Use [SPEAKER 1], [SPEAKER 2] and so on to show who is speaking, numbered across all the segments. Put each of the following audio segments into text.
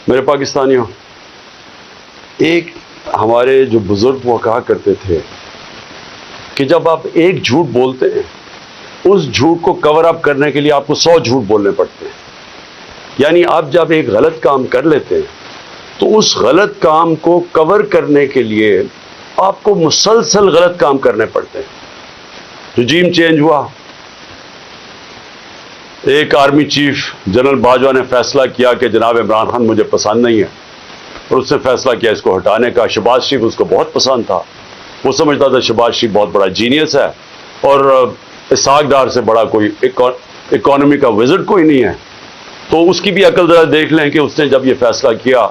[SPEAKER 1] میرے پاکستانیوں، ایک ہمارے جو بزرگ وہ کہا کرتے تھے کہ جب آپ ایک جھوٹ بولتے ہیں، اس جھوٹ کو کور اپ کرنے کے لیے آپ کو 100 جھوٹ بولنے پڑتے ہیں۔ یعنی آپ جب ایک غلط کام کر لیتے ہیں تو اس غلط کام کو کور کرنے کے لیے آپ کو مسلسل غلط کام کرنے پڑتے ہیں۔ رجیم چینج ہوا، ایک آرمی چیف جنرل باجوہ نے فیصلہ کیا کہ جناب عمران خان مجھے پسند نہیں ہے، اور اس نے فیصلہ کیا اس کو ہٹانے کا۔ شہباز شریف اس کو بہت پسند تھا، وہ سمجھتا تھا شہباز شریف بہت بڑا جینیس ہے اور اسحاق ڈار سے بڑا کوئی اکانومی کا وزٹ کوئی نہیں ہے۔ تو اس کی بھی عقل ذرا دیکھ لیں کہ اس نے جب یہ فیصلہ کیا،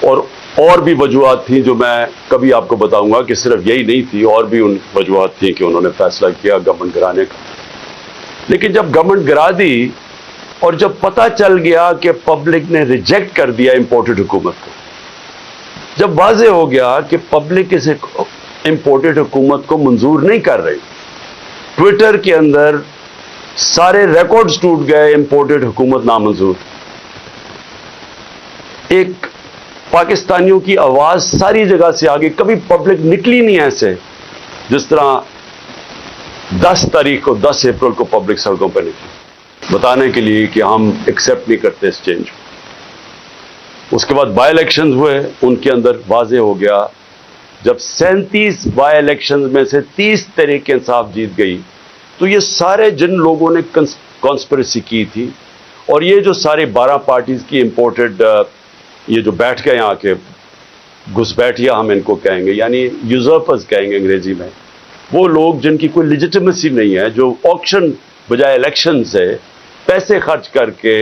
[SPEAKER 1] اور بھی وجوہات تھیں جو میں کبھی آپ کو بتاؤں گا کہ صرف یہی نہیں تھی، اور بھی ان وجوہات تھیں کہ انہوں نے فیصلہ کیا گورنمنٹ گرانے کا۔ لیکن جب گورنمنٹ گرا دی اور جب پتہ چل گیا کہ پبلک نے ریجیکٹ کر دیا امپورٹڈ حکومت کو، جب واضح ہو گیا کہ پبلک اس امپورٹڈ حکومت کو منظور نہیں کر رہی، ٹویٹر کے اندر سارے ریکارڈز ٹوٹ گئے، امپورٹڈ حکومت نامنظور۔ ایک پاکستانیوں کی آواز ساری جگہ سے آگے، کبھی پبلک نکلی نہیں ایسے جس طرح 10 تاریخ کو، 10 اپریل کو پبلک سڑکوں پہ نکلی بتانے کے لیے کہ ہم ایکسیپٹ نہیں کرتے اس چینج کو۔ اس کے بعد بائی الیکشنز ہوئے، ان کے اندر واضح ہو گیا، جب 37 بائی الیکشنز میں سے 30 تحریک انصاف جیت گئی، تو یہ سارے جن لوگوں نے کانسپریسی کی تھی، اور یہ جو سارے 12 پارٹیز کی امپورٹڈ، یہ جو بیٹھ گئے یہاں کے گھسپیٹھیا ہم ان کو کہیں گے، یعنی یوزرپرز کہیں گے انگریزی میں، وہ لوگ جن کی کوئی لیجیٹیمیسی نہیں ہے، جو آکشن بجائے الیکشن سے پیسے خرچ کر کے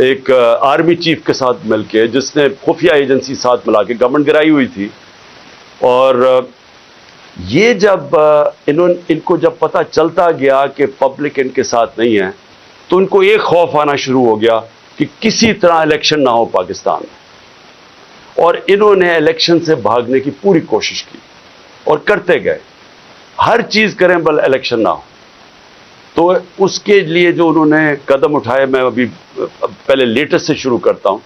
[SPEAKER 1] ایک آرمی چیف کے ساتھ مل کے، جس نے خفیہ ایجنسی ساتھ ملا کے گورنمنٹ گرائی ہوئی تھی، اور یہ جب ان کو جب پتہ چلتا گیا کہ پبلک ان کے ساتھ نہیں ہے، تو ان کو ایک خوف آنا شروع ہو گیا کہ کسی طرح الیکشن نہ ہو پاکستان میں، اور انہوں نے الیکشن سے بھاگنے کی پوری کوشش کی اور کرتے گئے، ہر چیز کریں بل الیکشن نہ ہو۔ تو اس کے لیے جو انہوں نے قدم اٹھائے، میں ابھی پہلے لیٹسٹ سے شروع کرتا ہوں،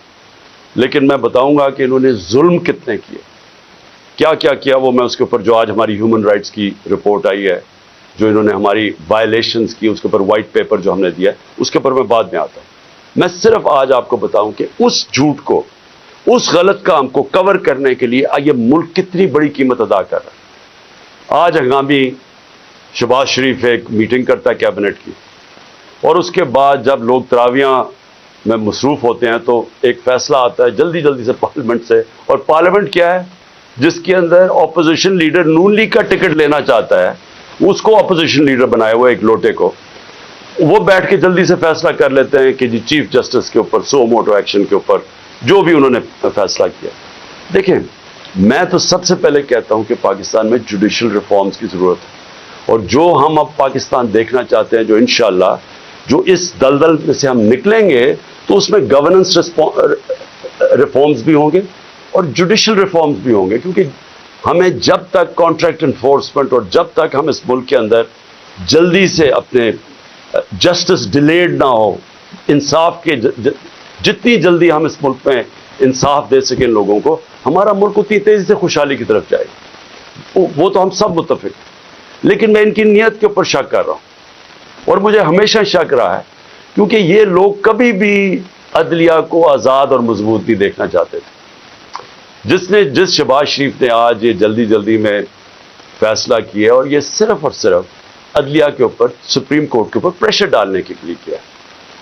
[SPEAKER 1] لیکن میں بتاؤں گا کہ انہوں نے ظلم کتنے کیے، کیا کیا کیا، وہ میں اس کے اوپر جو آج ہماری ہیومن رائٹس کی رپورٹ آئی ہے، جو انہوں نے ہماری وائلیشنز کی، اس کے اوپر وائٹ پیپر جو ہم نے دیا ہے، اس کے اوپر میں بعد میں آتا ہوں۔ میں صرف آج آپ کو بتاؤں کہ اس جھوٹ کو، اس غلط کام کو کور کرنے کے لیے یہ ملک کتنی بڑی قیمت ادا کر رہا ہے۔ آج ہنگامی شہباز شریف ایک میٹنگ کرتا ہے کیبنٹ کی، اور اس کے بعد جب لوگ تراویحاں میں مصروف ہوتے ہیں تو ایک فیصلہ آتا ہے جلدی جلدی سے پارلیمنٹ سے، اور پارلیمنٹ کیا ہے، جس کے اندر اپوزیشن لیڈر نون لیگ کا ٹکٹ لینا چاہتا ہے، اس کو اپوزیشن لیڈر بنایا ہوا ایک لوٹے کو، وہ بیٹھ کے جلدی سے فیصلہ کر لیتے ہیں کہ جی چیف جسٹس کے اوپر سو موٹو ایکشن کے اوپر جو بھی انہوں نے فیصلہ کیا۔ دیکھیں، میں تو سب سے پہلے کہتا ہوں کہ پاکستان میں جوڈیشل ریفارمز کی ضرورت ہے، اور جو ہم اب پاکستان دیکھنا چاہتے ہیں، جو انشاءاللہ جو اس دلدل میں سے ہم نکلیں گے، تو اس میں گورننس ریفارمز بھی ہوں گے اور جوڈیشل ریفارمز بھی ہوں گے، کیونکہ ہمیں جب تک کانٹریکٹ انفورسمنٹ اور جب تک ہم اس ملک کے اندر جلدی سے اپنے جسٹس ڈیلیڈ نہ ہو، انصاف کے جتنی جلدی ہم اس ملک میں انصاف دے سکیں لوگوں کو، ہمارا ملک اتنی تیزی سے خوشحالی کی طرف جائے گا۔ وہ تو ہم سب متفق ہیں، لیکن میں ان کی نیت کے اوپر شک کر رہا ہوں، اور مجھے ہمیشہ شک رہا ہے، کیونکہ یہ لوگ کبھی بھی عدلیہ کو آزاد اور مضبوط نہیں دیکھنا چاہتے تھے۔ جس شہباز شریف نے آج یہ جلدی جلدی میں فیصلہ کیا، اور یہ صرف اور صرف عدلیہ کے اوپر، سپریم کورٹ کے اوپر پریشر ڈالنے کے لیے کیا ہے،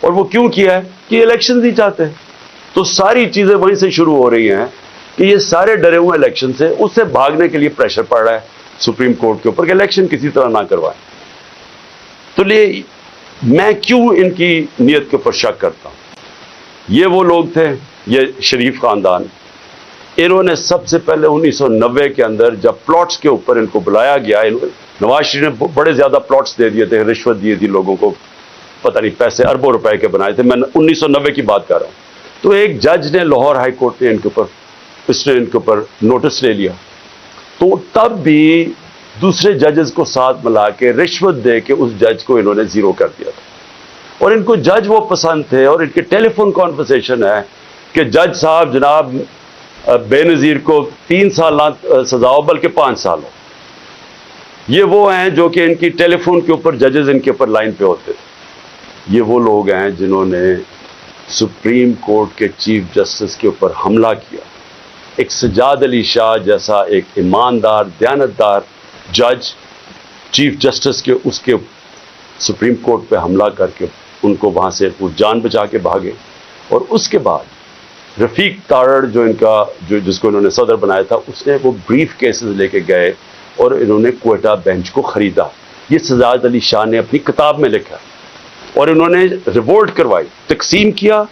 [SPEAKER 1] اور وہ کیوں کیا ہے کہ الیکشن نہیں چاہتے، تو ساری چیزیں وہیں سے شروع ہو رہی ہیں کہ یہ سارے ڈرے ہوئے الیکشن سے، اس سے بھاگنے کے لیے پریشر پڑ رہا ہے سپریم کورٹ کے اوپر کہ الیکشن کسی طرح نہ کروائیں۔ تو میں کیوں ان کی نیت کے اوپر شک کرتا ہوں؟ یہ وہ لوگ تھے، یہ شریف خاندان، انہوں نے سب سے پہلے 1990 کے اندر جب پلاٹس کے اوپر ان کو بلایا گیا، نواز شریف نے بڑے زیادہ پلاٹس دے دیے تھے، رشوت دی تھی لوگوں کو، پتہ نہیں پیسے اربوں روپے کے بنائے تھے، میں 1990 کی بات کر رہا ہوں۔ تو ایک جج نے، لاہور ہائی کورٹ نے ان کے اوپر نوٹس لے لیا، تو تب بھی دوسرے ججز کو ساتھ ملا کے رشوت دے کے اس جج کو انہوں نے زیرو کر دیا تھا، اور ان کو جج وہ پسند تھے، اور ان کے ٹیلی فون کانورسیشن ہے کہ جج صاحب جناب بے نظیر کو 3 سال نہ سزا ہو بلکہ 5 سال ہو. یہ وہ ہیں جو کہ ان کی ٹیلی فون کے اوپر ججز ان کے اوپر لائن پہ ہوتے تھے. یہ وہ لوگ ہیں جنہوں نے سپریم کورٹ کے چیف جسٹس کے اوپر حملہ کیا. ایک سجاد علی شاہ جیسا ایک ایماندار دیانتدار جج چیف جسٹس کے اس کے سپریم کورٹ پہ حملہ کر کے ان کو وہاں سے وہ جان بچا کے بھاگے. اور اس کے بعد رفیق تارڑ جو ان کا جس کو انہوں نے صدر بنایا تھا, اس نے وہ بریف کیسز لے کے گئے اور انہوں نے کوئٹہ بینچ کو خریدا. یہ سجاد علی شاہ نے اپنی کتاب میں لکھا اور انہوں نے ریوولٹ کروائی, تقسیم کیا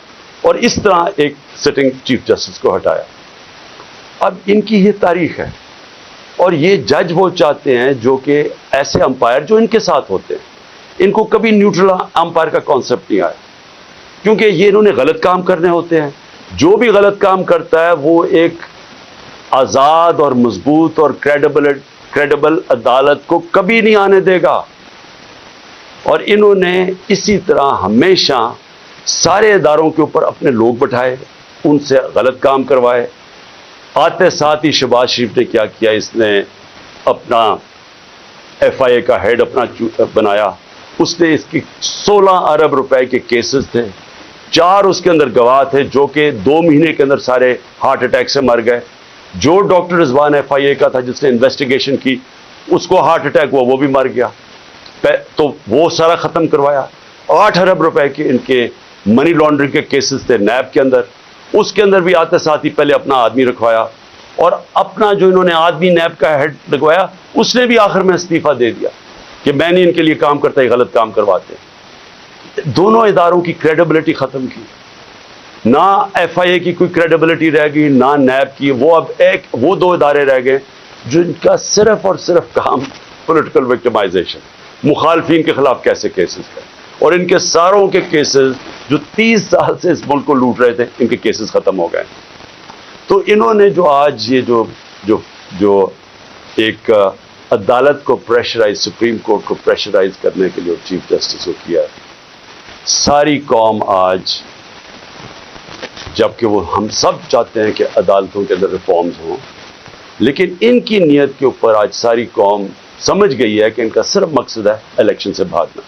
[SPEAKER 1] اور اس طرح ایک سٹنگ چیف جسٹس کو ہٹایا. اب ان کی یہ تاریخ ہے اور یہ جج وہ چاہتے ہیں جو کہ ایسے امپائر جو ان کے ساتھ ہوتے ہیں, ان کو کبھی نیوٹرل امپائر کا کانسیپٹ نہیں آیا, کیونکہ یہ انہوں نے غلط کام کرنے ہوتے ہیں. جو بھی غلط کام کرتا ہے وہ ایک آزاد اور مضبوط اور کریڈیبل عدالت کو کبھی نہیں آنے دے گا. اور انہوں نے اسی طرح ہمیشہ سارے اداروں کے اوپر اپنے لوگ بٹھائے, ان سے غلط کام کروائے. آتے ساتھ ہی شہباز شریف نے کیا کیا, اس نے اپنا ایف آئی اے کا ہیڈ اپنا بنایا. اس نے اس کی 16 ارب روپے کے کیسز تھے, 4 اس کے اندر گواہ تھے جو کہ 2 مہینے کے اندر سارے ہارٹ اٹیک سے مر گئے. جو ڈاکٹر رضوان ایف آئی اے کا تھا جس نے انویسٹیگیشن کی, اس کو ہارٹ اٹیک ہوا, وہ بھی مر گیا. تو وہ سارا ختم کروایا. 8 ارب روپے کے ان کے منی لانڈرنگ کے کیسز تھے نیب کے اندر, اس کے اندر بھی آتے ساتھ ہی پہلے اپنا آدمی رکھوایا اور اپنا جو انہوں نے آدمی نیب کا ہیڈ لگوایا اس نے بھی آخر میں استعفیٰ دے دیا کہ میں نہیں ان کے لیے کام کرتا, یہ غلط کام کرواتے. دونوں اداروں کی کریڈیبلٹی ختم کی. نہ ایف آئی اے کی کوئی کریڈیبلٹی رہ گئی, نہ نیب کی. وہ 2 ادارے رہ گئے جن کا صرف اور صرف کام پولیٹیکل وکٹمائزیشن, مخالفین کے خلاف کیسے کیسز کریں. اور ان کے ساروں کے کیسز جو 30 سال سے اس ملک کو لوٹ رہے تھے, ان کے کیسز ختم ہو گئے. تو انہوں نے جو آج یہ جو ایک عدالت کو پریشرائز, سپریم کورٹ کو پریشرائز کرنے کے لیے چیف جسٹس کو کیا ہے, ساری قوم آج, جبکہ وہ ہم سب چاہتے ہیں کہ عدالتوں کے اندر ریفارمز ہوں, لیکن ان کی نیت کے اوپر آج ساری قوم سمجھ گئی ہے کہ ان کا صرف مقصد ہے الیکشن سے بھاگنا.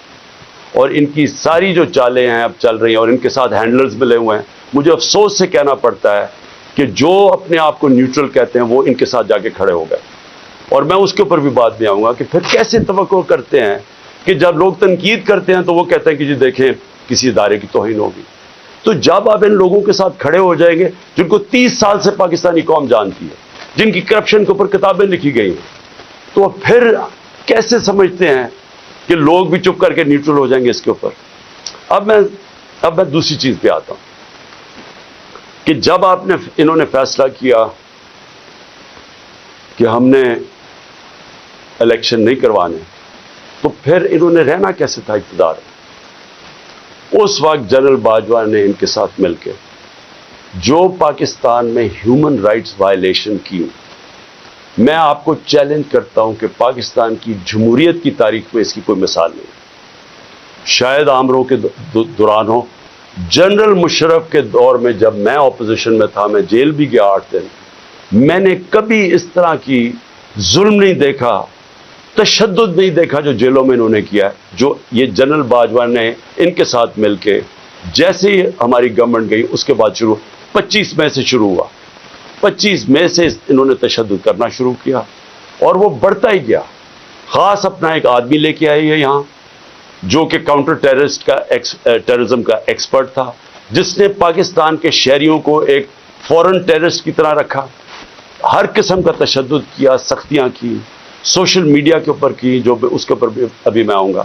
[SPEAKER 1] اور ان کی ساری جو چالیں ہیں اب چل رہی ہیں اور ان کے ساتھ ہینڈلرز ملے ہوئے ہیں. مجھے افسوس سے کہنا پڑتا ہے کہ جو اپنے آپ کو نیوٹرل کہتے ہیں وہ ان کے ساتھ جا کے کھڑے ہو گئے. اور میں اس کے اوپر بھی بات میں آؤں گا کہ پھر کیسے توقع کرتے ہیں کہ جب لوگ تنقید کرتے ہیں تو وہ کہتے ہیں کہ جی دیکھیں کسی ادارے کی توہین ہوگی. تو جب آپ ان لوگوں کے ساتھ کھڑے ہو جائیں گے جن کو 30 سال سے پاکستانی قوم جانتی ہے, جن کی کرپشن کے اوپر کتابیں لکھی گئی ہیں, تو پھر کیسے سمجھتے ہیں کہ لوگ بھی چپ کر کے نیوٹرل ہو جائیں گے اس کے اوپر. اب میں دوسری چیز پہ آتا ہوں کہ جب انہوں نے فیصلہ کیا کہ ہم نے الیکشن نہیں کروانے, تو پھر انہوں نے رہنا کیسے تھا اقتدار میں. اس وقت جنرل باجوہ نے ان کے ساتھ مل کے جو پاکستان میں ہیومن رائٹس وائلیشن کی, میں آپ کو چیلنج کرتا ہوں کہ پاکستان کی جمہوریت کی تاریخ میں اس کی کوئی مثال نہیں. شاید آمروں کے دوران ہو, جنرل مشرف کے دور میں جب میں اپوزیشن میں تھا, میں جیل بھی گیا 8 دن, میں نے کبھی اس طرح کی ظلم نہیں دیکھا, تشدد نہیں دیکھا جو جیلوں میں انہوں نے کیا ہے, جو یہ جنرل باجوہ نے ان کے ساتھ مل کے, جیسے ہی ہماری گورنمنٹ گئی اس کے بعد 25 مئی سے شروع ہوا, 25 مئی سے انہوں نے تشدد کرنا شروع کیا اور وہ بڑھتا ہی گیا. خاص اپنا ایک آدمی لے کے آئی ہے یہاں جو کہ کاؤنٹر ٹیررزم کا ایکسپرٹ تھا, جس نے پاکستان کے شہریوں کو ایک فورن ٹیررسٹ کی طرح رکھا, ہر قسم کا تشدد کیا, سختیاں کی, سوشل میڈیا کے اوپر کی, جو اس کے اوپر بھی ابھی میں آؤں گا.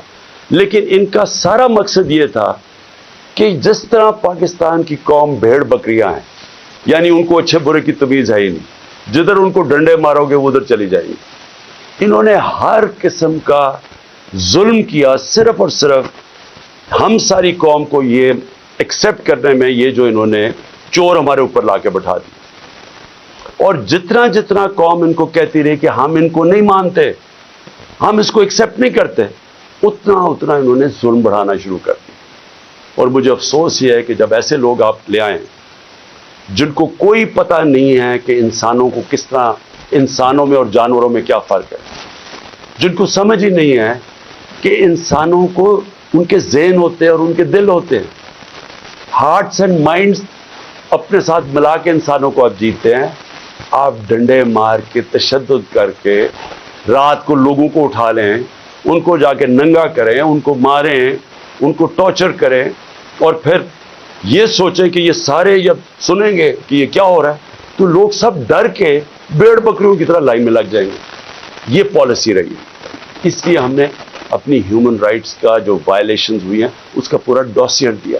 [SPEAKER 1] لیکن ان کا سارا مقصد یہ تھا کہ جس طرح پاکستان کی قوم بھیڑ بکریاں ہیں, یعنی ان کو اچھے برے کی تمیز ہے ہی نہیں, جدھر ان کو ڈنڈے مارو گے وہ ادھر چلی جائیں گی. انہوں نے ہر قسم کا ظلم کیا, صرف اور صرف ہم ساری قوم کو یہ ایکسیپٹ کرنے میں, یہ جو انہوں نے چور ہمارے اوپر لا کے بٹھا دی. اور جتنا جتنا قوم ان کو کہتی رہی کہ ہم ان کو نہیں مانتے, ہم اس کو ایکسیپٹ نہیں کرتے, اتنا اتنا انہوں نے ظلم بڑھانا شروع کر دیا. اور مجھے افسوس یہ ہے کہ جب ایسے لوگ آپ لے آئیں جن کو کوئی پتہ نہیں ہے کہ انسانوں کو کس طرح، انسانوں میں اور جانوروں میں کیا فرق ہے، جن کو سمجھ ہی نہیں ہے کہ انسانوں کو ان کے ذہن ہوتے ہیں اور ان کے دل ہوتے ہیں، ہارٹس اینڈ مائنڈز اپنے ساتھ ملا کے انسانوں کو آپ جیتے ہیں. آپ ڈنڈے مار کے، تشدد کر کے، رات کو لوگوں کو اٹھا لیں، ان کو جا کے ننگا کریں، ان کو ماریں، ان کو ٹارچر کریں، اور پھر یہ سوچیں کہ یہ سارے جب سنیں گے کہ یہ کیا ہو رہا ہے تو لوگ سب ڈر کے بھیڑ بکریوں کی طرح لائن میں لگ جائیں گے. یہ پالیسی رہی. اس لیے ہم نے اپنی ہیومن رائٹس کا جو وائلیشنز ہوئی ہیں اس کا پورا ڈوسیئر دیا.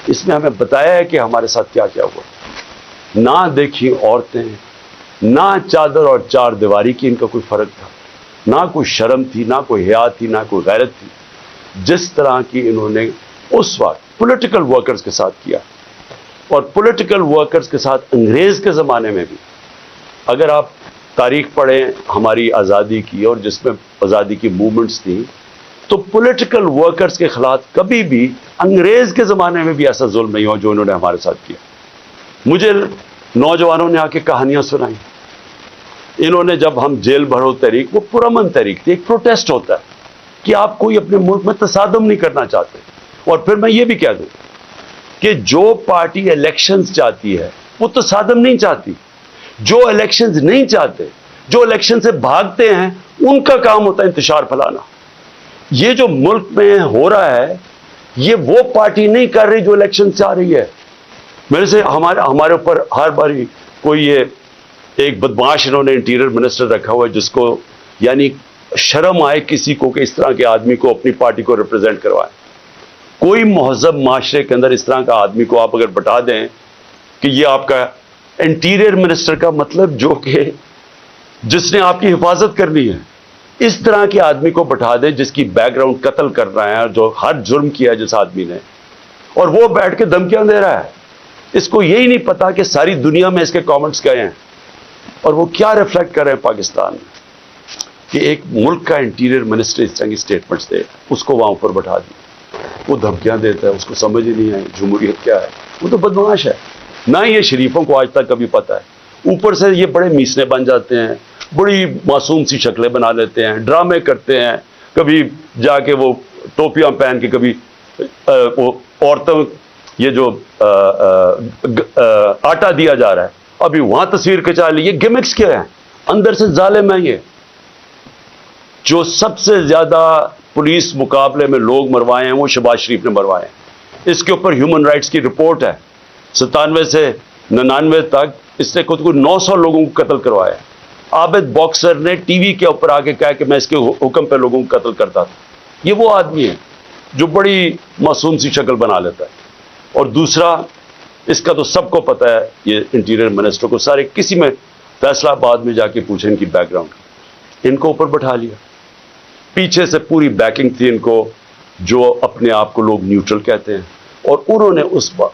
[SPEAKER 1] اس میں ہمیں بتایا ہے کہ ہمارے ساتھ کیا کیا ہوا. نہ دیکھی عورتیں، نہ چادر اور چار دیواری کی ان کا کوئی فرق تھا، نہ کوئی شرم تھی، نہ کوئی حیا تھی، نہ کوئی غیرت تھی. جس طرح کی انہوں نے اس وقت پولیٹیکل ورکرز کے ساتھ کیا، اور پولیٹیکل ورکرز کے ساتھ انگریز کے زمانے میں بھی، اگر آپ تاریخ پڑھیں ہماری آزادی کی اور جس میں آزادی کی موومنٹس تھیں، تو پولیٹیکل ورکرز کے خلاف کبھی بھی انگریز کے زمانے میں بھی ایسا ظلم نہیں ہوا جو انہوں نے ہمارے ساتھ کیا. مجھے نوجوانوں نے آ کے کہانیاں سنائیں. انہوں نے جب ہم جیل بھرو تحریک، وہ پرامن تحریک تھی، ایک پروٹیسٹ ہوتا ہے کہ آپ کوئی اپنے ملک میں تصادم نہیں کرنا چاہتے. اور پھر میں یہ بھی کہہ دوں کہ جو پارٹی الیکشنز چاہتی ہے وہ تصادم نہیں چاہتی. جو الیکشنز نہیں چاہتے، جو الیکشن سے بھاگتے ہیں، ان کا کام ہوتا ہے انتشار پھیلانا. یہ جو ملک میں ہو رہا ہے یہ وہ پارٹی نہیں کر رہی جو الیکشن چاہ رہی ہے. میرے سے ہمارے اوپر ہر باری کوئی یہ ایک بدماش انہوں نے انٹیریئر منسٹر رکھا ہوا ہے جس کو یعنی شرم آئے کسی کو کہ اس طرح کے آدمی کو اپنی پارٹی کو ریپرزینٹ کروائے. کوئی مہذب معاشرے کے اندر اس طرح کا آدمی کو آپ اگر بتا دیں کہ یہ آپ کا انٹیریئر منسٹر کا مطلب جو کہ جس نے آپ کی حفاظت کرنی ہے، اس طرح کے آدمی کو بٹھا دیں جس کی بیک گراؤنڈ قتل کر رہا ہے، جو ہر جرم کیا ہے جس آدمی نے، اور وہ بیٹھ کے دھمکیاں دے رہا ہے. اس کو یہی نہیں پتا کہ ساری دنیا میں اس کے کامنٹس کیا ہیں اور وہ کیا ریفلیکٹ کر رہے ہیں پاکستان میں. کہ ایک ملک کا انٹیریئر منسٹر اس طرح کی سٹیٹمنٹس دے، اس کو وہاں اوپر بٹھا دی، وہ دھمکیاں دیتا ہے، اس کو سمجھ ہی نہیں آئی جمہوریت کیا ہے. وہ تو بدمعاش ہے. نہ یہ شریفوں کو آج تک کبھی پتہ ہے. اوپر سے یہ بڑے میسنے بن جاتے ہیں، بڑی معصوم سی شکلیں بنا لیتے ہیں، ڈرامے کرتے ہیں. کبھی جا کے وہ ٹوپیاں پہن کے، کبھی وہ عورتوں یہ جو آٹا دیا جا رہا ہے ابھی وہاں تصویر کھچا لی. یہ گمکس کیا ہے؟ اندر سے ظالم ہے. یہ جو سب سے زیادہ پولیس مقابلے میں لوگ مروائے ہیں وہ شہباز شریف نے مروائے ہیں. اس کے اوپر ہیومن رائٹس کی رپورٹ ہے. 97 سے 99 تک اس نے خود کو 900 لوگوں کو قتل کروایا. عابد باکسر نے ٹی وی کے اوپر آ کے کہا کہ میں اس کے حکم پہ لوگوں کو قتل کرتا تھا. یہ وہ آدمی ہے جو بڑی معصوم سی شکل بنا لیتا ہے. اور دوسرا، اس کا تو سب کو پتہ ہے، یہ انٹیریئر منسٹر کو سارے، کسی میں فیصلہ آباد میں جا کے پوچھیں ان کی بیک گراؤنڈ. ان کو اوپر بٹھا لیا. پیچھے سے پوری بیکنگ تھی ان کو، جو اپنے آپ کو لوگ نیوٹرل کہتے ہیں، اور انہوں نے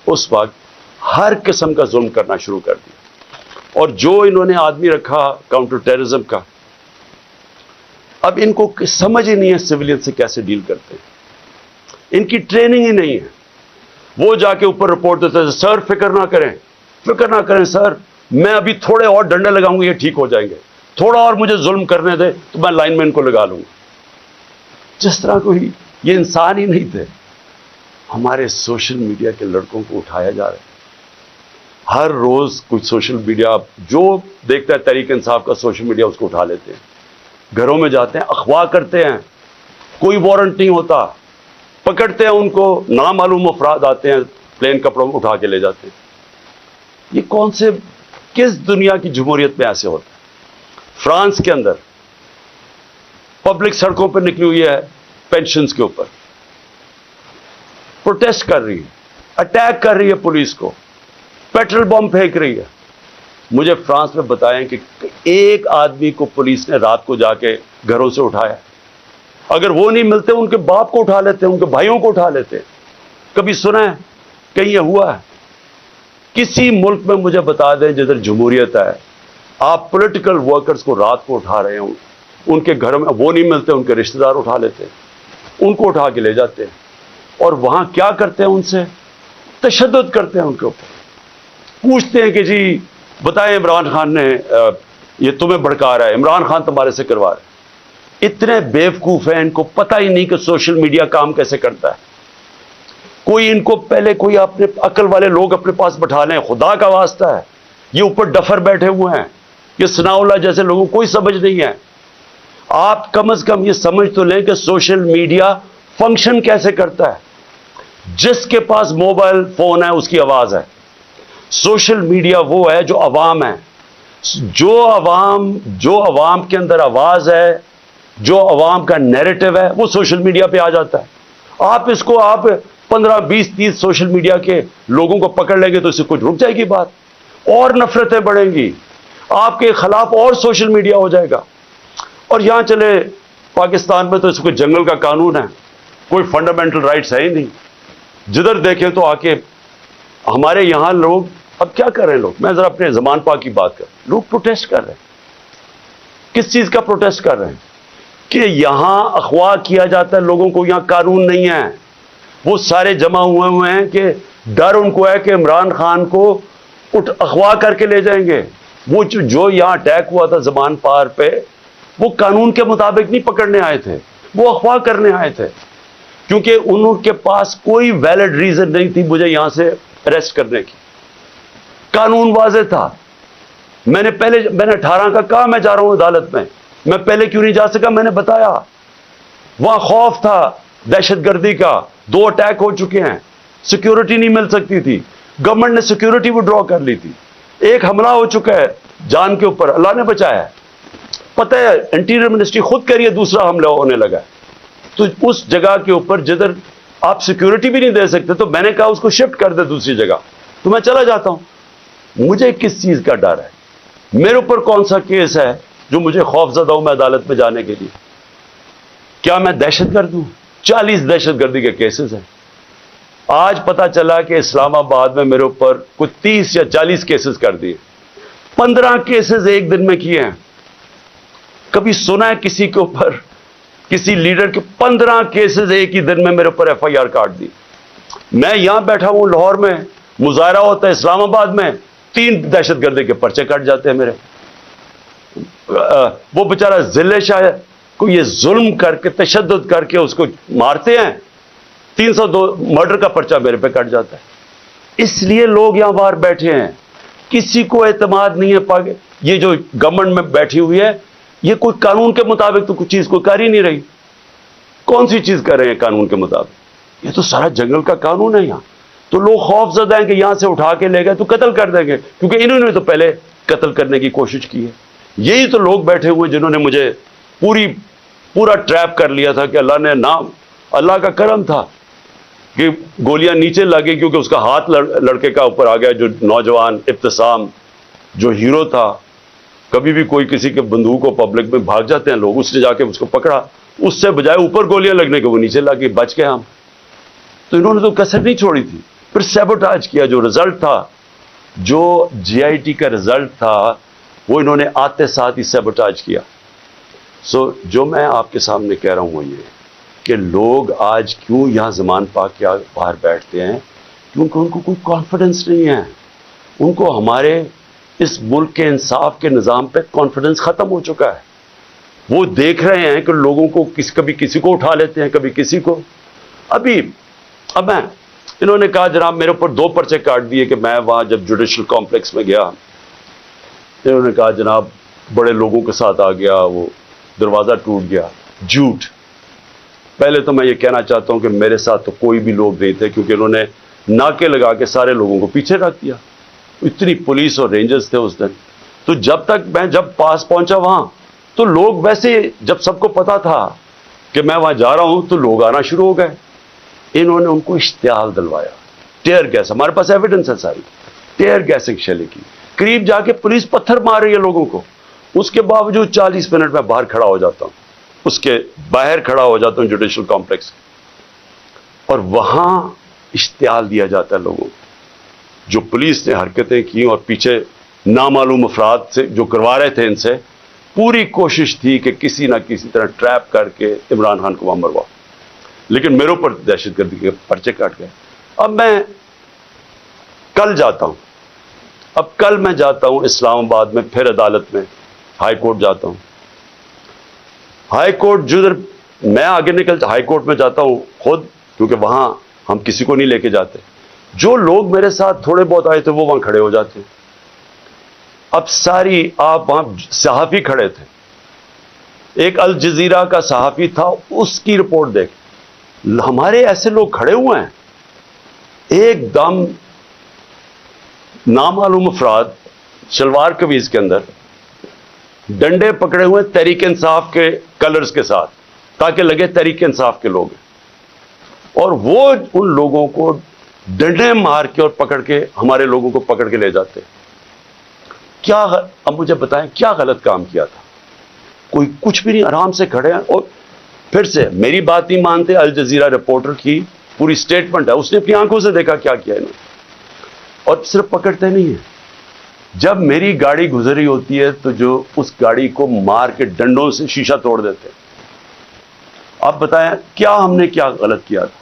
[SPEAKER 1] اس وقت ہر قسم کا ظلم کرنا شروع کر دیا. اور جو انہوں نے آدمی رکھا کاؤنٹر ٹیررزم کا، اب ان کو سمجھ ہی نہیں ہے سویلین سے کیسے ڈیل کرتے ہیں. ان کی ٹریننگ ہی نہیں ہے. وہ جا کے اوپر رپورٹ دیتے ہیں، سر فکر نہ کریں سر، میں ابھی تھوڑے اور ڈنڈے لگاؤں گا یہ ٹھیک ہو جائیں گے، تھوڑا اور مجھے ظلم کرنے دے تو میں لائن میں ان کو لگا لوں گا. جس طرح کوئی یہ انسان ہی نہیں تھے. ہمارے سوشل میڈیا کے لڑکوں کو اٹھایا جا رہا ہے. ہر روز کچھ سوشل میڈیا جو دیکھتا ہے تحریک انصاف کا سوشل میڈیا اس کو اٹھا لیتے ہیں، گھروں میں جاتے ہیں، اغوا کرتے ہیں، کوئی وارنٹ نہیں ہوتا، پکڑتے ہیں ان کو، نامعلوم افراد آتے ہیں پلین کپڑوں میں اٹھا کے لے جاتے ہیں. یہ کون سے کس دنیا کی جمہوریت میں ایسے ہوتا ہے؟ فرانس کے اندر پبلک سڑکوں پر نکلی ہوئی ہے پینشنز کے اوپر، پروٹیسٹ کر رہی ہے، اٹیک کر رہی ہے پولیس کو، پیٹرول بم پھینک رہی ہے. مجھے فرانس میں بتائیں کہ ایک آدمی کو پولیس نے رات کو جا کے گھروں سے اٹھایا. اگر وہ نہیں ملتے ان کے باپ کو اٹھا لیتے، ان کے بھائیوں کو اٹھا لیتے. کبھی سنا ہے کہیں یہ ہوا ہے؟ کسی ملک میں مجھے بتا دیں جدھر جمہوریت ہے، آپ پولیٹیکل ورکرز کو رات کو اٹھا رہے ہوں، ان کے گھر میں وہ نہیں ملتے، ان کے رشتہ دار اٹھا لیتے، ان کو اٹھا کے لے جاتے ہیں، اور وہاں کیا کرتے ہیں؟ ان سے تشدد کرتے ہیں ان کے اوپر. پوچھتے ہیں کہ جی بتائیں عمران خان نے یہ تمہیں بھڑکا رہا ہے، عمران خان تمہارے سے کروا رہا ہے۔ اتنے بیوقوف ہیں، ان کو پتہ ہی نہیں کہ سوشل میڈیا کام کیسے کرتا ہے۔ کوئی ان کو پہلے کوئی اپنے عقل والے لوگ اپنے پاس بٹھا لیں، خدا کا واسطہ ہے۔ یہ اوپر ڈفر بیٹھے ہوئے ہیں، یہ ثناء اللہ جیسے لوگوں کو کوئی سمجھ نہیں ہے۔ آپ کم از کم یہ سمجھ تو لیں کہ سوشل میڈیا فنکشن کیسے کرتا ہے۔ جس کے پاس موبائل فون ہے اس کی آواز ہے۔ سوشل میڈیا وہ ہے جو عوام ہے، جو عوام کے اندر آواز ہے، جو عوام کا نیریٹو ہے، وہ سوشل میڈیا پہ آ جاتا ہے۔ آپ اس کو 15 20 30 سوشل میڈیا کے لوگوں کو پکڑ لیں گے تو اس سے کچھ رک جائے گی بات، اور نفرتیں بڑھیں گی، آپ کے خلاف اور سوشل میڈیا ہو جائے گا۔ اور یہاں چلے پاکستان میں تو اس کو جنگل کا قانون ہے، کوئی فنڈامنٹل رائٹس ہے ہی نہیں۔ جدھر دیکھیں تو آ کے ہمارے یہاں لوگ اب کیا کر رہے ہیں، میں ذرا اپنے زمان پاک کی بات کروں، لوگ پروٹیسٹ کر رہے ہیں۔ کس چیز کا پروٹیسٹ کر رہے ہیں؟ کہ یہاں اغوا کیا جاتا ہے لوگوں کو، یہاں قانون نہیں ہے۔ وہ سارے جمع ہوئے ہیں کہ ڈر ان کو ہے کہ عمران خان کو اغوا کر کے لے جائیں گے۔ وہ جو یہاں اٹیک ہوا تھا زمان پار پہ، وہ قانون کے مطابق نہیں پکڑنے آئے تھے، وہ اغوا کرنے آئے تھے، کیونکہ ان کے پاس کوئی ویلڈ ریزن نہیں تھی مجھے یہاں سے اریسٹ کرنے کی۔ قانون واضح تھا۔ میں نے 18 کا کہا میں جا رہا ہوں عدالت میں پہلے کیوں نہیں جا سکا؟ میں نے بتایا وہاں خوف تھا دہشت گردی کا، 2 اٹیک ہو چکے ہیں، سیکیورٹی نہیں مل سکتی تھی، گورنمنٹ نے سیکیورٹی وڈرا کر لی تھی، ایک حملہ ہو چکا ہے جان کے اوپر، اللہ نے بچایا ہے۔ پتہ ہے انٹیریئر منسٹری خود کہہ رہی ہے دوسرا حملہ ہونے لگا ہے۔ تو اس جگہ کے اوپر جدھر آپ سیکیورٹی بھی نہیں دے سکتے، تو میں نے کہا اس کو شفٹ کر دے دوسری جگہ، تو میں چلا جاتا ہوں۔ مجھے کس چیز کا ڈر ہے؟ میرے اوپر کون سا کیس ہے جو مجھے خوف زدہ ہوں میں عدالت میں جانے کے لیے؟ کیا میں دہشت گرد ہوں؟ 40 دہشت گردی کے کیسز ہیں۔ آج پتا چلا کہ اسلام آباد میں میرے اوپر کچھ 30 یا 40 کیسز کر دیے، 15 کیسز ایک دن میں کیے ہیں۔ کبھی سنا ہے کسی کے اوپر، کسی لیڈر کے 15 کیسز ایک ہی دن میں میرے اوپر FIR کاٹ دی؟ میں یہاں بیٹھا ہوں لاہور میں، مظاہرہ ہوتا ہے اسلام آباد میں، 3 دہشت گردی کے پرچے کٹ جاتے ہیں میرے۔ وہ بیچارہ ضلع شاہ کو یہ ظلم کر کے تشدد کر کے اس کو مارتے ہیں، 302 مرڈر کا پرچہ میرے پہ کٹ جاتا ہے۔ اس لیے لوگ یہاں باہر بیٹھے ہیں، کسی کو اعتماد نہیں ہے۔ یہ جو گورنمنٹ میں بیٹھی ہوئی ہے، یہ کوئی قانون کے مطابق تو کچھ چیز کو کر ہی نہیں رہی۔ کون سی چیز کر رہے ہیں قانون کے مطابق؟ یہ تو سارا جنگل کا قانون ہے یہاں۔ تو لوگ خوف زدہ ہیں کہ یہاں سے اٹھا کے لے گئے تو قتل کر دیں گے، کیونکہ انہوں نے تو پہلے قتل کرنے کی کوشش کی ہے۔ یہی تو لوگ بیٹھے ہوئے جنہوں نے مجھے پورا ٹریپ کر لیا تھا، کہ اللہ کا کرم تھا کہ گولیاں نیچے لگی، کیونکہ اس کا ہاتھ لڑکے کا اوپر آ گیا، جو نوجوان ابتسام جو ہیرو تھا۔ کبھی بھی کوئی کسی کے بندوق کو پبلک میں بھاگ جاتے ہیں لوگ، اس نے جا کے اس کو پکڑا، اس سے بجائے اوپر گولیاں لگنے کے وہ نیچے لگ گئی، بچ گئے ہم۔ تو انہوں نے تو کسر نہیں چھوڑی تھی۔ پھر سیبوٹاج کیا، جو رزلٹ تھا، جو GIT کا رزلٹ تھا، وہ انہوں نے آتے ساتھ ہی سیبوٹاج کیا۔ جو میں آپ کے سامنے کہہ رہا ہوں وہ یہ کہ لوگ آج کیوں یہاں زمان پاک کے باہر بیٹھتے ہیں، کیونکہ ان کو کوئی کانفیڈنس نہیں ہے۔ ان کو ہمارے اس ملک کے انصاف کے نظام پہ کانفیڈنس ختم ہو چکا ہے۔ وہ دیکھ رہے ہیں کہ لوگوں کو کبھی کسی کو اٹھا لیتے ہیں، کبھی کسی کو۔ اب انہوں نے کہا جناب میرے اوپر 2 پرچے کاٹ دیے کہ میں وہاں جب جوڈیشل کمپلیکس میں گیا، انہوں نے کہا جناب بڑے لوگوں کے ساتھ آ گیا، وہ دروازہ ٹوٹ گیا۔ جھوٹ۔ پہلے تو میں یہ کہنا چاہتا ہوں کہ میرے ساتھ تو کوئی بھی لوگ نہیں تھے، کیونکہ انہوں نے ناکے لگا کے سارے لوگوں کو پیچھے رکھ دیا۔ اتنی پولیس اور رینجرز تھے اس دن۔ تو جب پاس پہنچا وہاں، تو لوگ ویسے جب سب کو پتا تھا کہ میں وہاں جا رہا ہوں، تو لوگ آنا شروع ہو گئے۔ انہوں نے ان کو اشتعال دلوایا، ٹیئر گیس، ہمارے پاس ایویڈنس ہے ساری، ٹیئر گیسنگ شیلنگ کی، قریب جا کے پولیس پتھر مار رہی ہے لوگوں کو۔ اس کے باوجود 40 منٹ میں باہر کھڑا ہو جاتا ہوں، اس کے باہر کھڑا ہو جاتا ہوں جوڈیشل کمپلیکس، اور وہاں اشتعال دیا جاتا ہے لوگوں کو۔ جو پولیس نے حرکتیں کی اور پیچھے نامعلوم افراد سے جو کروا رہے تھے، ان سے پوری کوشش تھی کہ کسی نہ کسی طرح ٹریپ کر کے عمران خان کو وہاں مروا، لیکن میرے اوپر دہشت گردی کے پرچے کاٹ گئے۔ اب میں کل جاتا ہوں، اب کل میں جاتا ہوں اسلام آباد میں، پھر عدالت میں ہائی کورٹ جاتا ہوں. ہائی کورٹ جدھر میں آگے نکلتا ہائی کورٹ میں جاتا ہوں خود، کیونکہ وہاں ہم کسی کو نہیں لے کے جاتے. جو لوگ میرے ساتھ تھوڑے بہت آئے تھے وہ وہاں کھڑے ہو جاتے. اب ساری آپ وہاں صحافی کھڑے تھے، ایک الجزیرہ کا صحافی تھا، اس کی رپورٹ دیکھ. ہمارے ایسے لوگ کھڑے ہوئے ہیں، ایک دم نامعلوم افراد شلوار قمیض کے اندر ڈنڈے پکڑے ہوئے تحریک انصاف کے کلرز کے ساتھ، تاکہ لگے تحریک انصاف کے لوگ ہیں. اور وہ ان لوگوں کو ڈنڈے مار کے اور پکڑ کے ہمارے لوگوں کو پکڑ کے لے جاتے. کیا اب مجھے بتائیں کیا غلط کام کیا تھا؟ کوئی کچھ بھی نہیں، آرام سے کھڑے ہیں. اور پھر سے میری بات نہیں مانتے. الجزیرہ رپورٹر کی پوری سٹیٹمنٹ ہے، اس نے اپنی آنکھوں سے دیکھا کیا کیا انہوں نے. اور صرف پکڑتے نہیں ہیں، جب میری گاڑی گزری ہوتی ہے تو جو اس گاڑی کو مار کے ڈنڈوں سے شیشہ توڑ دیتے ہیں. آپ بتائیں کیا ہم نے کیا غلط کیا تھا؟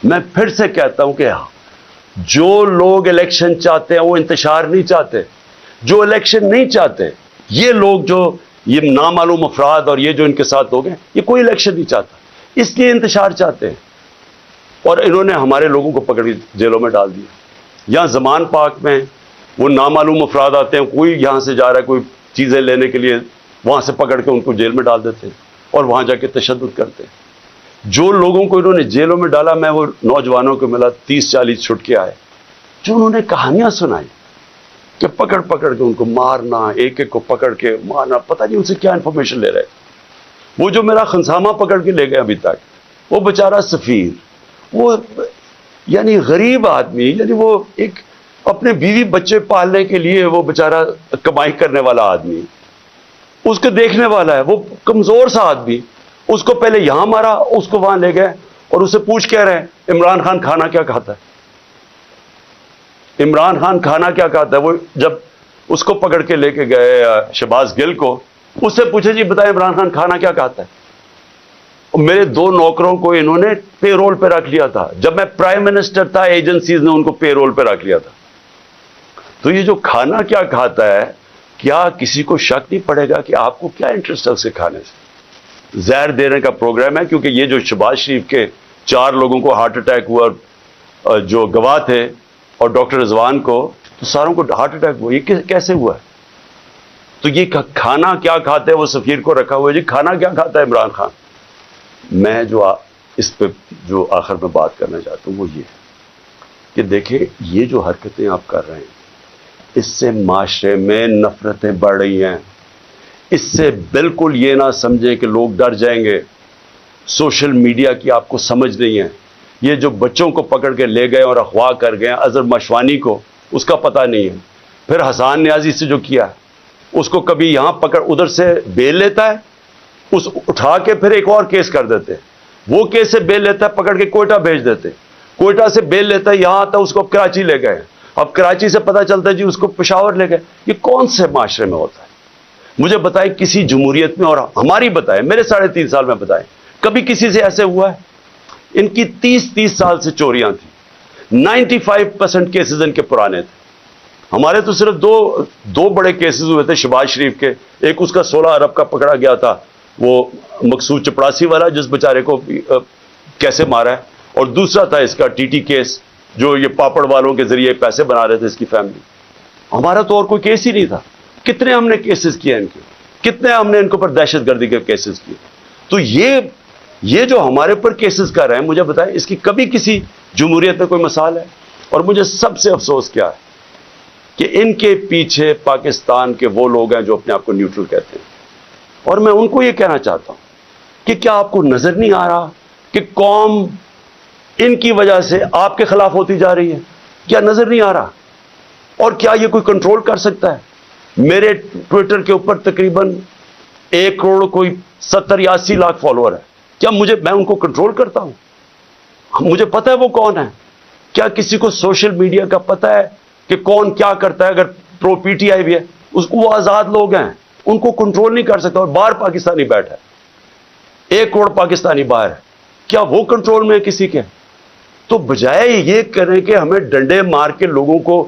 [SPEAKER 1] میں پھر سے کہتا ہوں کہ جو لوگ الیکشن چاہتے ہیں وہ انتشار نہیں چاہتے. جو الیکشن نہیں چاہتے، یہ لوگ جو یہ نامعلوم افراد اور یہ جو ان کے ساتھ لوگ ہیں، یہ کوئی الیکشن نہیں چاہتا، اس لیے انتشار چاہتے ہیں. اور انہوں نے ہمارے لوگوں کو پکڑ کے جیلوں میں ڈال دیا. یہاں زمان پاک میں وہ نامعلوم افراد آتے ہیں، کوئی یہاں سے جا رہا ہے کوئی چیزیں لینے کے لیے، وہاں سے پکڑ کے ان کو جیل میں ڈال دیتے ہیں اور وہاں جا کے تشدد کرتے ہیں. جو لوگوں کو انہوں نے جیلوں میں ڈالا، میں وہ نوجوانوں کو ملا 30-40 چھٹ کے آئے، جو انہوں نے کہانیاں سنائی کہ پکڑ پکڑ کے ان کو مارنا، ایک ایک کو پکڑ کے مارنا، پتہ نہیں ان سے کیا انفارمیشن لے رہے. وہ جو میرا خنسامہ پکڑ کے لے گئے ابھی تک، وہ بیچارہ سفیر، وہ یعنی غریب آدمی، یعنی وہ ایک اپنے بیوی بچے پالنے کے لیے وہ بیچارہ کمائی کرنے والا آدمی، اس کو دیکھنے والا ہے، وہ کمزور سا آدمی، اس کو پہلے یہاں مارا، اس کو وہاں لے گئے اور اسے پوچھ کہہ رہے ہیں عمران خان کھانا کیا کھاتا ہے؟ عمران خان کھانا کیا کھاتا ہے؟ وہ جب اس کو پکڑ کے لے کے گئے شہباز گل کو، اس سے پوچھے جی بتائیں عمران خان کھانا کیا کھاتا ہے؟ میرے 2 نوکروں کو انہوں نے پے رول پہ رکھ لیا تھا. جب میں پرائم منسٹر تھا، ایجنسیز نے ان کو پے رول پہ رکھ لیا تھا. تو یہ جو کھانا کیا کھاتا ہے، کیا کسی کو شک نہیں پڑے گا کہ آپ کو کیا انٹرسٹ ہے اسے کھانے سے؟ زہر دینے کا پروگرام ہے. کیونکہ یہ جو شہباز شریف کے 4 لوگوں کو ہارٹ اٹیک ہوا، اور جو گواہ تھے، اور ڈاکٹر رضوان کو، تو ساروں کو ہارٹ اٹیک ہوا. یہ کیسے ہوا ہے؟ تو یہ کھانا کیا کھاتے ہیں، وہ سفیر کو رکھا ہوا ہے جی کھانا کیا کھاتا ہے عمران خان. میں جو اس پہ جو آخر میں بات کرنا چاہتا ہوں وہ یہ ہے کہ دیکھیں یہ جو حرکتیں آپ کر رہے ہیں، اس سے معاشرے میں نفرتیں بڑھ رہی ہیں. اس سے بالکل یہ نہ سمجھیں کہ لوگ ڈر جائیں گے. سوشل میڈیا کی آپ کو سمجھ نہیں ہے. یہ جو بچوں کو پکڑ کے لے گئے اور اغوا کر گئے اظہر مشوانی کو، اس کا پتہ نہیں ہے. پھر حسان نیازی سے جو کیا ہے، اس کو کبھی یہاں پکڑ، ادھر سے بیل لیتا ہے، اس اٹھا کے پھر ایک اور کیس کر دیتے. وہ کیس سے بیل لیتا ہے، پکڑ کے کوئٹہ بھیج دیتے. کوئٹہ سے بیل لیتا ہے، یہاں آتا ہے، اس کو اب کراچی لے گئے. اب کراچی سے پتہ چلتا ہے جی اس کو پشاور لے گئے. یہ کون سے معاشرے میں ہوتا ہے؟ مجھے بتائیں کسی جمہوریت میں، اور ہماری بتائیں، میرے 3.5 سال میں بتائیں کبھی کسی سے ایسے ہوا ہے؟ ان کی 30 سال سے چوریاں تھیں. 95% کیسز ان کے پرانے تھے. ہمارے تو صرف دو بڑے کیسز ہوئے تھے شہباز شریف کے. ایک اس کا 16 ارب کا پکڑا گیا تھا، وہ مقصود چپڑاسی والا جس بیچارے کو کیسے مارا ہے، اور دوسرا تھا اس کا TT کیس، جو یہ پاپڑ والوں کے ذریعے پیسے بنا رہے تھے اس کی فیملی. ہمارا تو اور کوئی کیس ہی نہیں تھا. کتنے ہم نے کیسز کیے ان کے، کتنے ہم نے ان کے اوپر دہشت گردی کے کیسز کیے. تو یہ جو ہمارے اوپر کیسز کر رہے ہیں، مجھے بتائیں اس کی کبھی کسی جمہوریت میں کوئی مثال ہے؟ اور مجھے سب سے افسوس کیا ہے کہ ان کے پیچھے پاکستان کے وہ لوگ ہیں جو اپنے آپ کو نیوٹرل کہتے ہیں. اور میں ان کو یہ کہنا چاہتا ہوں کہ کیا آپ کو نظر نہیں آ رہا کہ قوم ان کی وجہ سے آپ کے خلاف ہوتی جا رہی ہے؟ کیا نظر نہیں آ رہا؟ اور کیا یہ کوئی کنٹرول کر سکتا ہے؟ میرے ٹویٹر کے اوپر تقریباً 1 کروڑ کوئی 70 یا 80 لاکھ فالوور ہے. کیا میں ان کو کنٹرول کرتا ہوں؟ مجھے پتہ ہے وہ کون ہے. کیا کسی کو سوشل میڈیا کا پتہ ہے کہ کون کیا کرتا ہے؟ اگر پرو PTI بھی ہے، وہ آزاد لوگ ہیں، ان کو کنٹرول نہیں کر سکتا. اور باہر پاکستانی بیٹھا ہے، 1 کروڑ پاکستانی باہر ہے، کیا وہ کنٹرول میں ہے کسی کے؟ تو بجائے یہ کریں کہ ہمیں ڈنڈے مار کے لوگوں کو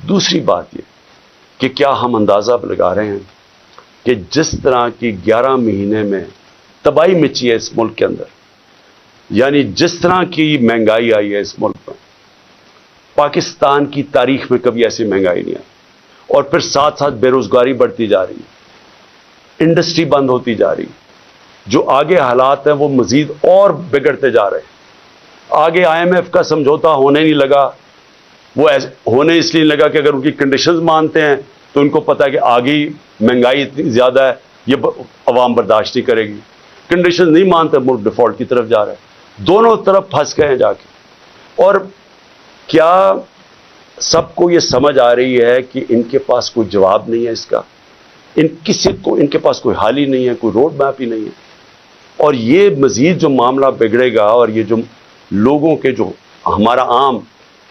[SPEAKER 1] دوسری بات یہ کہ کیا ہم اندازہ لگا رہے ہیں کہ جس طرح کی 11 مہینے میں تباہی مچی ہے اس ملک کے اندر، یعنی جس طرح کی مہنگائی آئی ہے اس ملک میں، پاکستان کی تاریخ میں کبھی ایسی مہنگائی نہیں آئی، اور پھر ساتھ ساتھ بے روزگاری بڑھتی جا رہی ہے، انڈسٹری بند ہوتی جا رہی ہے، جو آگے حالات ہیں وہ مزید اور بگڑتے جا رہے ہیں۔ آگے IMF کا سمجھوتا ہونے نہیں لگا، وہ ہونے اس لیے لگا کہ اگر ان کی کنڈیشنز مانتے ہیں تو ان کو پتا ہے کہ آگے مہنگائی اتنی زیادہ ہے، یہ عوام برداشت نہیں کرے گی۔ کنڈیشنز نہیں مانتے، ملک ڈیفالٹ کی طرف جا رہا ہے، دونوں طرف پھنس گئے ہیں جا کے۔ اور کیا سب کو یہ سمجھ آ رہی ہے کہ ان کے پاس کوئی جواب نہیں ہے اس کا، ان کے پاس کوئی حل ہی نہیں ہے، کوئی روڈ میپ ہی نہیں ہے؟ اور یہ مزید جو معاملہ بگڑے گا، اور یہ جو لوگوں کے جو ہمارا عام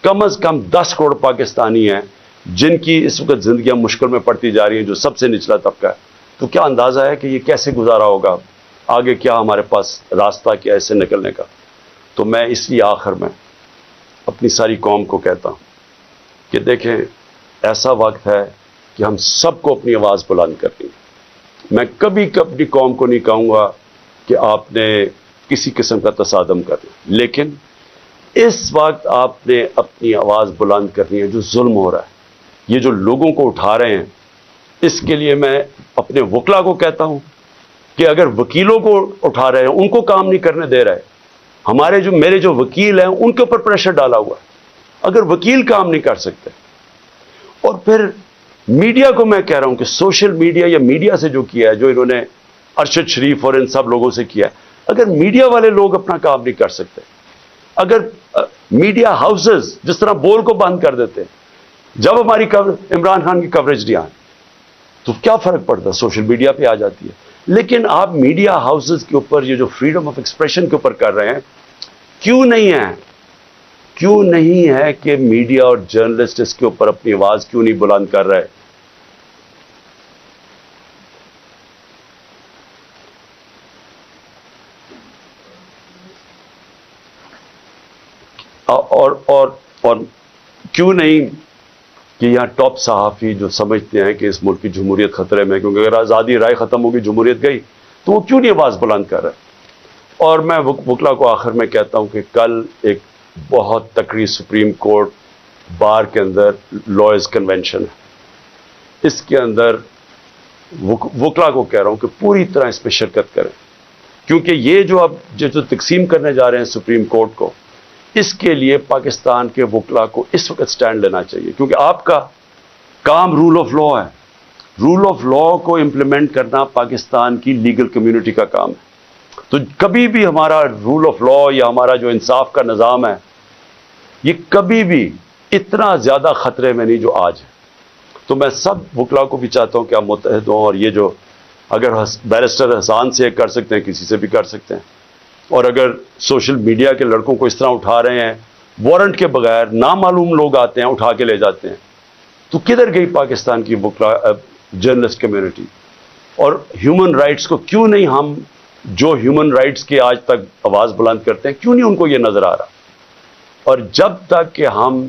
[SPEAKER 1] کم از کم 10 کروڑ پاکستانی ہیں جن کی اس وقت زندگیاں مشکل میں پڑتی جا رہی ہیں، جو سب سے نچلا طبقہ ہے، تو کیا اندازہ ہے کہ یہ کیسے گزارا ہوگا؟ آگے کیا ہمارے پاس راستہ کیا ہے اس سے نکلنے کا؟ تو میں اس لیے آخر میں اپنی ساری قوم کو کہتا ہوں کہ دیکھیں، ایسا وقت ہے کہ ہم سب کو اپنی آواز بلند کرنی ہے۔ میں کبھی اپنی قوم کو نہیں کہوں گا کہ آپ نے کسی قسم کا تصادم کرنا، لیکن اس وقت آپ نے اپنی آواز بلند کرنی ہے۔ جو ظلم ہو رہا ہے، یہ جو لوگوں کو اٹھا رہے ہیں، اس کے لیے میں اپنے وکلا کو کہتا ہوں کہ اگر وکیلوں کو اٹھا رہے ہیں، ان کو کام نہیں کرنے دے رہے، میرے جو وکیل ہیں ان کے اوپر پریشر ڈالا ہوا ہے، اگر وکیل کام نہیں کر سکتے، اور پھر میڈیا کو میں کہہ رہا ہوں کہ سوشل میڈیا یا میڈیا سے جو کیا ہے، جو انہوں نے ارشد شریف اور ان سب لوگوں سے کیا ہے، اگر میڈیا والے لوگ اپنا کام نہیں کر سکتے، اگر میڈیا ہاؤسز جس طرح بول کو بند کر دیتے ہیں، جب ہماری عمران خان کی کوریج نہیں آئی تو کیا فرق پڑتا؟ سوشل میڈیا پہ آ جاتی ہے۔ لیکن آپ میڈیا ہاؤسز کے اوپر یہ جو فریڈم آف ایکسپریشن کے اوپر کر رہے ہیں، کیوں نہیں ہے کہ میڈیا اور جرنلسٹ اس کے اوپر اپنی آواز کیوں نہیں بلند کر رہے؟ اور کیوں نہیں کہ یہاں ٹاپ صحافی جو سمجھتے ہیں کہ اس ملک کی جمہوریت خطرے میں، کیونکہ اگر آزادی رائے ختم ہوگی، جمہوریت گئی، تو وہ کیوں نہیں آواز بلند کر رہے؟ اور میں وکلا کو آخر میں کہتا ہوں کہ کل ایک بہت تکڑی سپریم کورٹ بار کے اندر لائرز کنونشن ہے، اس کے اندر وکلا کو کہہ رہا ہوں کہ پوری طرح اس میں شرکت کریں، کیونکہ یہ جو اب جو تقسیم کرنے جا رہے ہیں سپریم کورٹ کو، اس کے لیے پاکستان کے وکلا کو اس وقت سٹینڈ لینا چاہیے، کیونکہ آپ کا کام رول آف لا ہے۔ رول آف لا کو امپلیمنٹ کرنا پاکستان کی لیگل کمیونٹی کا کام ہے۔ تو کبھی بھی ہمارا رول آف لا یا ہمارا جو انصاف کا نظام ہے، یہ کبھی بھی اتنا زیادہ خطرے میں نہیں جو آج ہے۔ تو میں سب وکلا کو بھی چاہتا ہوں کہ آپ متحد ہوں، اور یہ جو اگر بیرسٹر حسان سے کر سکتے ہیں، کسی سے بھی کر سکتے ہیں، اور اگر سوشل میڈیا کے لڑکوں کو اس طرح اٹھا رہے ہیں، وارنٹ کے بغیر نامعلوم لوگ آتے ہیں اٹھا کے لے جاتے ہیں، تو کدھر گئی پاکستان کی وکلا جرنلسٹ کمیونٹی؟ اور ہیومن رائٹس کو کیوں نہیں ہم جو ہیومن رائٹس کے آج تک آواز بلند کرتے ہیں، کیوں نہیں ان کو یہ نظر آ رہا؟ اور جب تک کہ ہم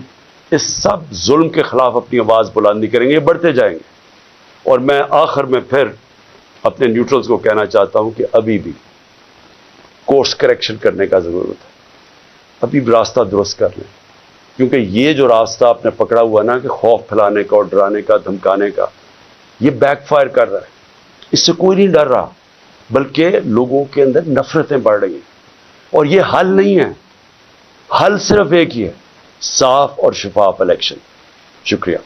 [SPEAKER 1] اس سب ظلم کے خلاف اپنی آواز بلند نہیں کریں گے، یہ بڑھتے جائیں گے۔ اور میں آخر میں پھر اپنے نیوٹرلز کو کہنا چاہتا ہوں کہ ابھی بھی کورس کریکشن کرنے کا ضرورت ہے، ابھی بھی راستہ درست کر لیں، کیونکہ یہ جو راستہ آپ نے پکڑا ہوا نا کہ خوف پھیلانے کا اور ڈرانے کا، دھمکانے کا، یہ بیک فائر کر رہا ہے۔ اس سے کوئی نہیں ڈر رہا، بلکہ لوگوں کے اندر نفرتیں بڑھ رہی ہیں، اور یہ حل نہیں ہے۔ حل صرف ایک ہی ہے، صاف اور شفاف الیکشن۔ شکریہ۔